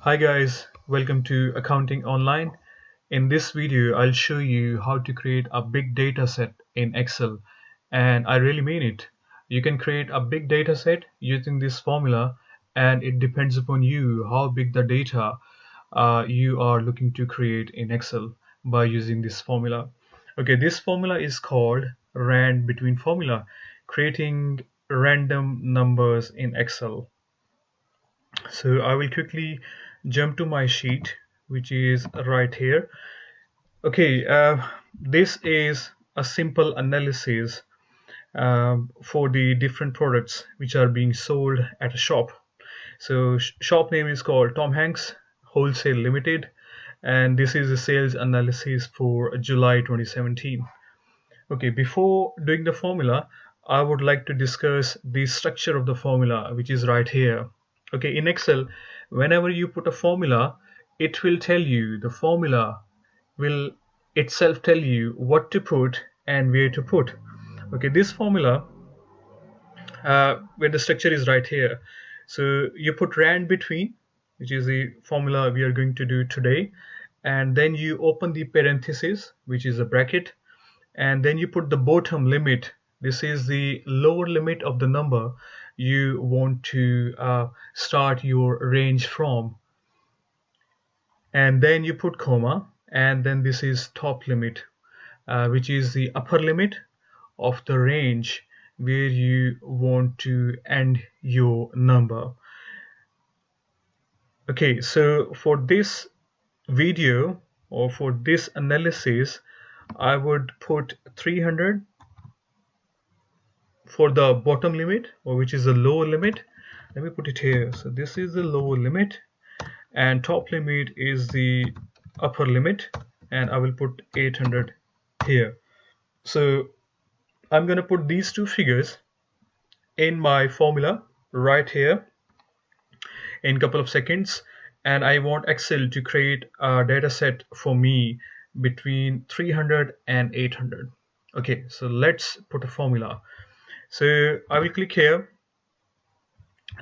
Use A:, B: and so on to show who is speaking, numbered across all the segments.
A: Hi guys, welcome to Accounting Online. In this video, I'll show you how to create a big data set in Excel. And I really mean it. You can create a big data set using this formula, and it depends upon you how big the data you are looking to create in Excel by using this formula. Okay, this formula is called Randbetween formula, creating random numbers in Excel. So I will quickly jump to my sheet, which is right here. Okay, this is a simple analysis for the different products which are being sold at a shop. So shop name is called Tom Hanks Wholesale Limited, and this is a sales analysis for July 2017. Okay, before doing the formula, I would like to discuss the structure of the formula, which is right here. Okay, in Excel, whenever you put a formula, it will tell you, the formula will itself tell you what to put and where to put. Okay, this formula, where the structure is right here. So you put rand between, which is the formula we are going to do today, and then you open the parenthesis, which is a bracket, and then you put the bottom limit. This is the lower limit of the number you want to start your range from, and then you put comma, and then this is top limit, which is the upper limit of the range where you want to end your number. Okay, so for this video or for this analysis, I would put 300 for the bottom limit, or which is the lower limit. Let me put it here. So this is the lower limit and top limit is the upper limit, and I will put 800 here. So I'm going to put these two figures in my formula right here in a couple of seconds, and I want Excel to create a data set for me between 300 and 800. Okay, so let's put a formula. So I will click here.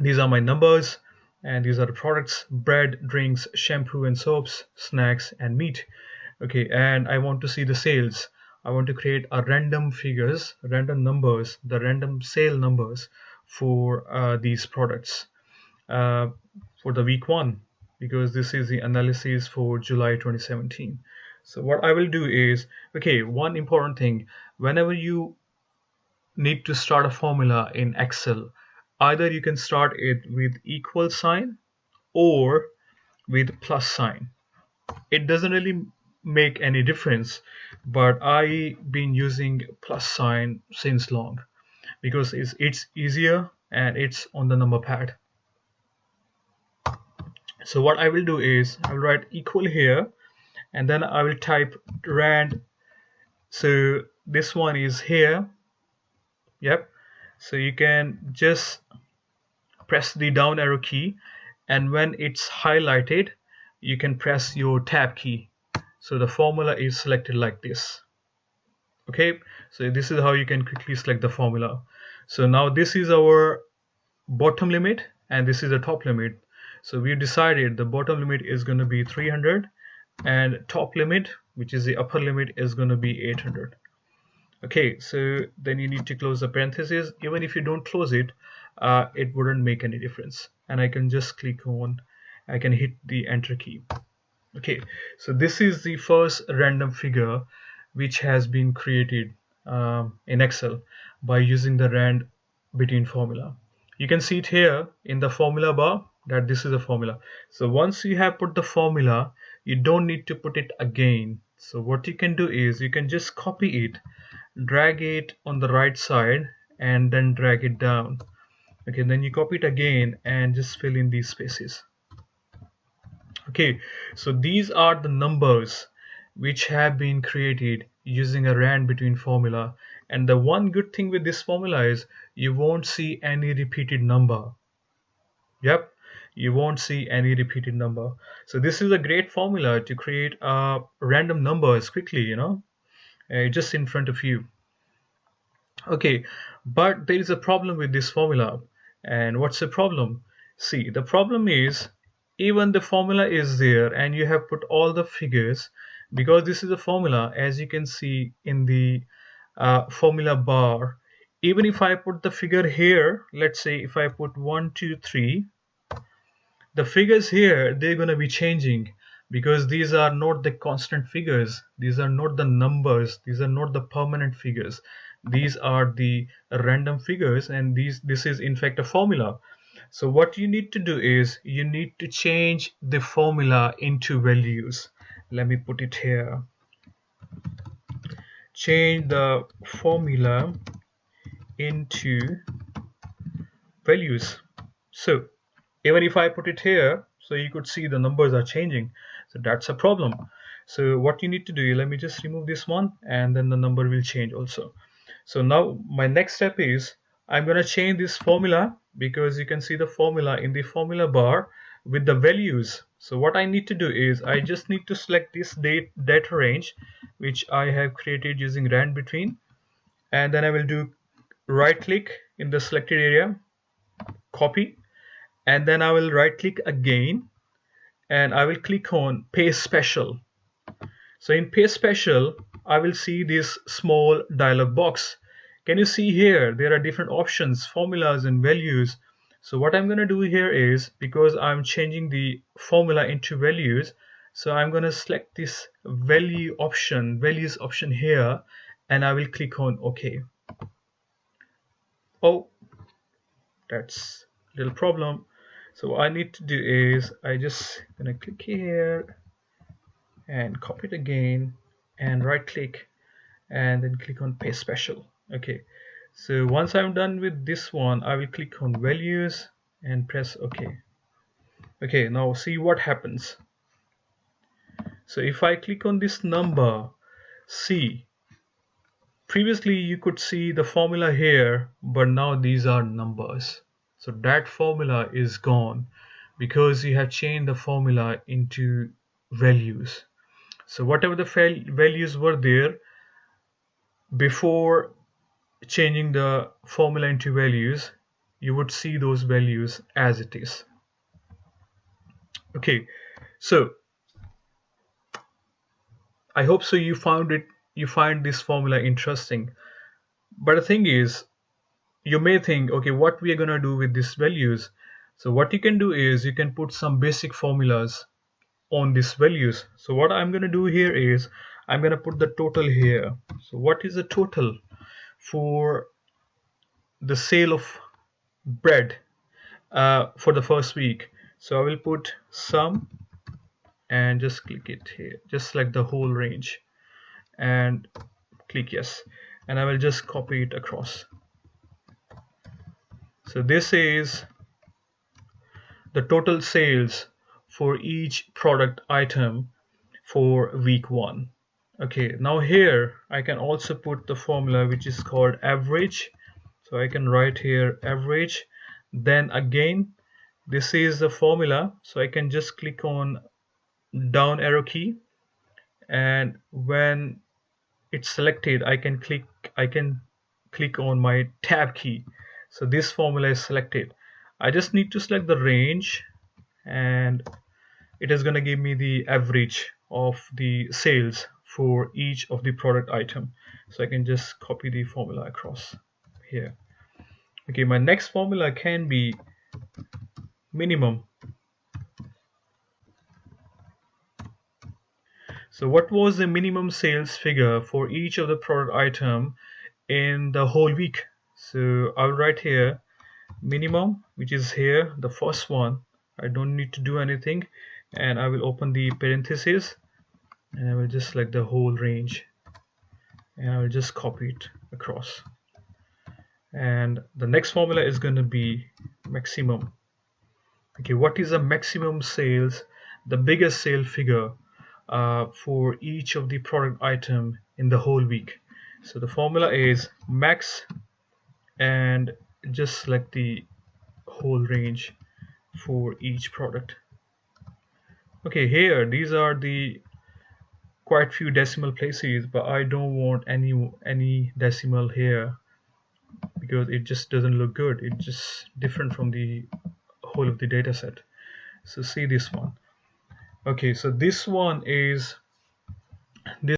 A: These are my numbers, and these are the products: bread, drinks, shampoo and soaps, snacks and meat. Okay, and I want to see the sales. I want to create a random figures, random numbers, the random sale numbers for these products for the week 1, because this is the analysis for July 2017. So what I will do is, okay, one important thing: whenever you need to start a formula in Excel, either you can start it with equal sign or with plus sign. It doesn't really make any difference, but I've been using plus sign since long because it's easier and it's on the number pad. So what I will do is I will write equal here, and then I will type rand. So this one is here. Yep. So you can just press the down arrow key, and when it's highlighted you can press your tab key, so the formula is selected like this. Okay, so this is how you can quickly select the formula. So now this is our bottom limit and this is the top limit. So we decided the bottom limit is going to be 300 and top limit, which is the upper limit, is going to be 800. Okay, so then you need to close the parenthesis. Even if you don't close it, it wouldn't make any difference, and I can just click on, I can hit the enter key. Okay, so this is the first random figure which has been created in Excel by using the rand between formula. You can see it here in the formula bar that this is a formula. So once you have put the formula, you don't need to put it again. So what you can do is you can just copy it, drag it on the right side, and then drag it down. Okay, then you copy it again and just fill in these spaces. Okay, so these are the numbers which have been created using a rand between formula, and the one good thing with this formula is you won't see any repeated number. Yep, you won't see any repeated number. So this is a great formula to create random numbers quickly, just in front of you. Okay, but there is a problem with this formula. And what's the problem? See, the problem is even the formula is there and you have put all the figures, because this is a formula, as you can see in the formula bar. Even if I put the figure here, let's say if I put 1 2 3, the figures here, they're going to be changing, because these are not the constant figures, these are not the numbers, these are not the permanent figures, these are the random figures, and this is in fact a formula. So what you need to do is you need to change the formula into values. Let me put it here. Change the formula into values. So even if I put it here, so you could see the numbers are changing. So that's a problem. So what you need to do, let me just remove this one, and then the number will change also. So now my next step is I'm going to change this formula, because you can see the formula in the formula bar with the values. So what I need to do is I just need to select this data range which I have created using Randbetween, and then I will do right click in the selected area, copy, and then I will right click again and I will click on paste special. So in paste special, I will see this small dialog box. Can you see here there are different options, formulas and values. So what I'm going to do here is, because I'm changing the formula into values, so I'm going to select this values option here, and I will click on OK. Oh, that's a little problem. So what I need to do is I just gonna click here and copy it again and right click and then click on paste special. Okay, so once I'm done with this one, I will click on values and press OK. Okay, now see what happens. So if I click on this number, see, previously you could see the formula here, but now these are numbers. So that formula is gone because you have changed the formula into values. So whatever the values were there before changing the formula into values, you would see those values as it is. Okay, so I hope so you find this formula interesting. But the thing is, you may think, okay, what we are gonna do with these values? So what you can do is you can put some basic formulas on these values. So what I'm gonna do here is I'm gonna put the total here. So what is the total for the sale of bread for the first week? So I will put sum and just click it here, just select the whole range and click yes, and I will just copy it across. So this is the total sales for each product item for week 1. Okay, now here I can also put the formula which is called average. So I can write here average, then again this is the formula, so I can just click on down arrow key, and when it's selected I can click on my tab key. So this formula is selected. I just need to select the range, and it is going to give me the average of the sales for each of the product item. So I can just copy the formula across here. Okay, my next formula can be minimum. So what was the minimum sales figure for each of the product item in the whole week? So I'll write here minimum, which is here the first one. I don't need to do anything, and I will open the parentheses and I will just select the whole range and I will just copy it across. And the next formula is going to be maximum. Okay, what is the maximum sales, the biggest sale figure for each of the product item in the whole week? So the formula is max and just select the whole range for each product. Okay, here these are the quite few decimal places, but I don't want any decimal here because it just doesn't look good. It's just different from the whole of the data set. So see this one. Okay, so this one is this